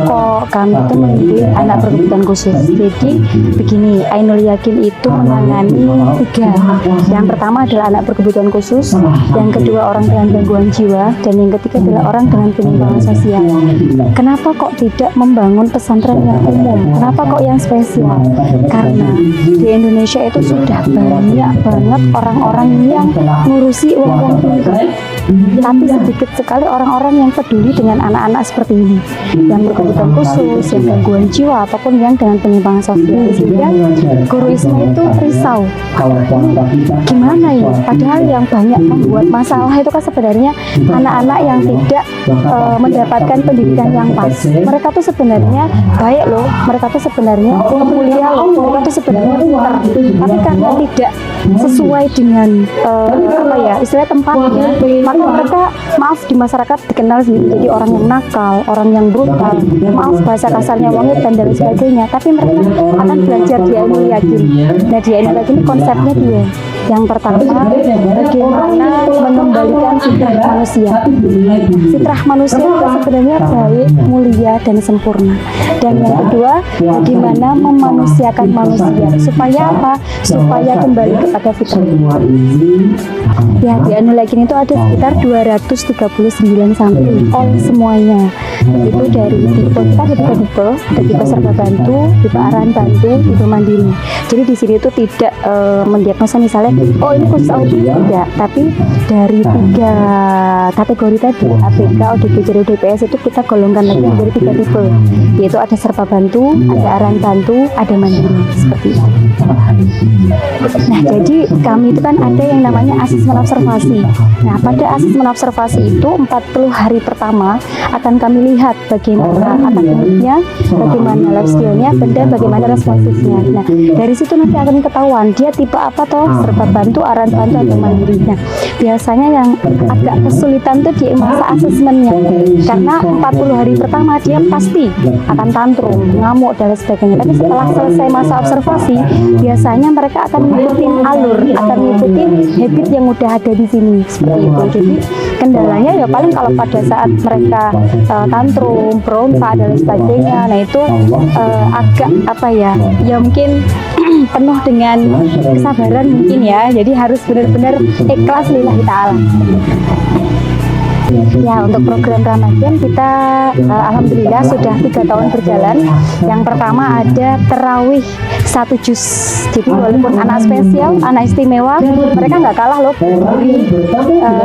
kok kami itu mendidik anak berkebutuhan khusus. Jadi begini, Ainul Yakin itu menangani 3. Yang pertama adalah anak berkebutuhan khusus, yang kedua orang dengan gangguan jiwa, dan yang ketiga adalah orang dengan penyimpangan sosial. Kenapa kok tidak membangun pesantren yang umum? Kenapa kok yang spesial? Karena di Indonesia itu sudah banyak banget orang-orang yang ngurusi uang-uang pintar, tapi sedikit sekali orang-orang yang peduli dengan anak-anak seperti ini, yang berkebutuhan khusus, yang gangguan jiwa, ataupun yang dengan penyimpangan sosial. Sehingga guru ISMA itu risau, gimana ya? Padahal yang banyak membuat masalah itu kan sebenarnya anak-anak yang tidak mendapatkan pendidikan yang pas. Mereka tuh sebenarnya baik loh, mereka tuh sebenarnya mulia loh, mereka tuh sebenarnya pintar, tapi karena tidak sesuai dengan apa ya, istilah tempatnya, maka mereka maaf di masyarakat dikenal jadi orang yang nakal, orang yang brutal, maaf bahasa kasarnya wongit dan lain sebagainya. Tapi mereka akan belajar di Ainul Yakin. Nah, di Ainul Yakin konsepnya 2. Yang pertama, bagaimana mengembalikan fitrah manusia. Fitrah manusia itu sebenarnya baik, mulia, dan sempurna. Dan yang kedua, bagaimana memanusiakan manusia. Supaya apa? Supaya kembali kepada fitrah. Ya, di Ainul Yakin itu ada sekitar 239 santri, all semuanya. Itu dari tipe, kita ada 3 tipe, ada tipe serba bantu, tipe arahan bantu, tipe mandiri. Jadi di sini itu tidak mendiagnosa misalnya, oh ini khusus autis, tidak, tapi dari 3 kategori tadi, ABK, ODP, DPS itu kita golongkan lagi menjadi 3 tipe, yaitu ada serba bantu, ada arahan bantu, ada mandiri, seperti itu. Nah, jadi kami itu kan ada yang namanya asesmen observasi. Nah, pada asesmen observasi itu 40 hari pertama akan kami lihat bagaimana akademiknya, bagaimana life skill-nya, dan bagaimana responsifnya. Nah, dari situ nanti akan ketahuan dia tipe apa toh, serba bantu, arahan bantu, atau mandiri. Nah, biasanya yang agak kesulitan tuh di masa asesmennya, karena 40 hari pertama dia pasti akan tantrum, ngamuk, dan sebagainya. Tapi setelah selesai masa observasi, biasanya mereka akan mengikuti alur, akan mengikuti habit yang udah ada di sini, seperti itu. Jadi kendalanya ya paling kalau pada saat mereka tantrum, berontak, dan sebagainya, nah itu agak apa ya, ya mungkin penuh dengan kesabaran mungkin ya, jadi harus benar-benar ikhlas lillahi ta'ala. Ya, untuk program Ramadan kita alhamdulillah sudah 3 tahun berjalan. Yang pertama ada terawih 1 juz. Jadi walaupun anak spesial, anak istimewa, mereka nggak kalah loh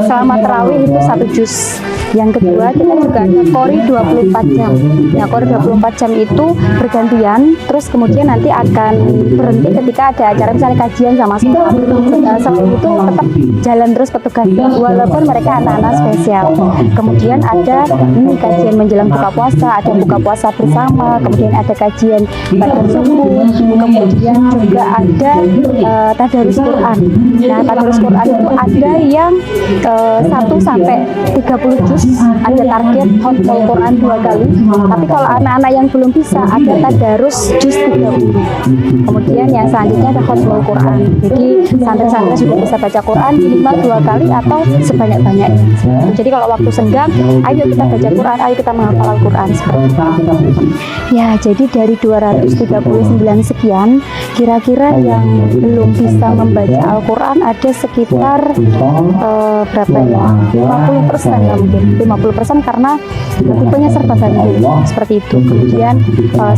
selama terawih itu 1 juz. Yang kedua kita juga ada Qori 24 jam. Nah, Qori 24 jam itu bergantian, terus kemudian nanti akan berhenti ketika ada acara misalnya kajian sama sholat. Selain itu tetap jalan terus petugas walaupun mereka anak-anak spesial. Kemudian ada ini kajian menjelang buka puasa, ada buka puasa bersama, kemudian ada kajian pada subuh, kemudian juga ada tadarus Quran. Nah, tadarus Quran itu ada yang 1 sampai 30 juz, ada target hafal Quran 2 kali. Tapi kalau anak-anak yang belum bisa, ada tadarus juz 30. Kemudian yang selanjutnya ada hafal Quran. Jadi santri-santri sudah bisa baca Quran minimal 2 kali atau sebanyak-banyaknya. Jadi kalau waktu senggang, ayo kita baca Quran, ayo kita menghafal Al-Quran. Ya, jadi dari 239 sekian, kira-kira yang belum bisa membaca Al-Quran ada sekitar berapa ya? 50% lah mungkin, 50% karena tipenya serba bantu, seperti itu. Kemudian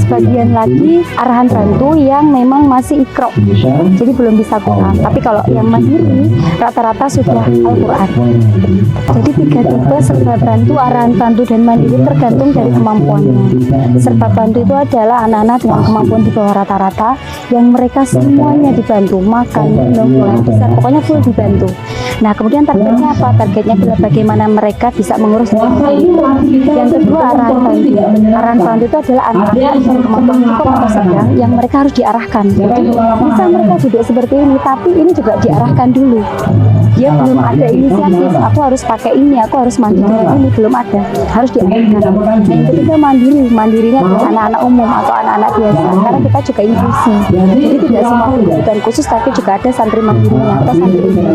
sebagian lagi arahan bantu yang memang masih ikro, jadi belum bisa Quran. Tapi kalau yang mandiri rata-rata sudah Al-Quran. Jadi 3 tipe serba bantu, arahan bantu, dan mandiri tergantung dari kemampuannya. Serba bantu itu adalah anak-anak dengan kemampuan di bawah rata-rata yang mereka semuanya dibantu, makan, minum, mulai besar, pokoknya full dibantu. Nah, kemudian targetnya apa? Targetnya adalah bagaimana mereka bisa mengurus diri sendiri. Yang kedua, arahan bantu. Arahan bantu itu adalah anak-anak yang kemampuan cukup atau sedang yang mereka harus diarahkan. Jadi bisa mereka duduk seperti ini, tapi ini juga diarahkan dulu. Dia belum ada inisiatif, aku harus pakai ini, aku harus mandiri, ini belum ada, harus diajarkan. Yang ketiga mandirinya adalah anak-anak umum atau anak-anak biasa, karena kita juga inklusi, jadi tidak semua kebutuhan khusus, tapi juga ada santri mandirinya atau santri umum.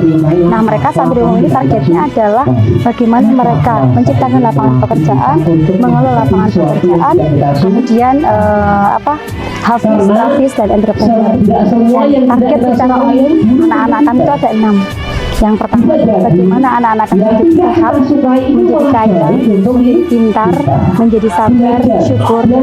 Nah, mereka santri umum ini targetnya adalah bagaimana mereka menciptakan lapangan pekerjaan, mengelola lapangan pekerjaan, kemudian hafiz, dan entrepreneur. Target secara umum anak-anak kami itu ada 6. Yang pertama, bagaimana anak-anak kami menjadi sehat, menjadi kaya, menjadi pintar, menjadi sabar, syukur, dan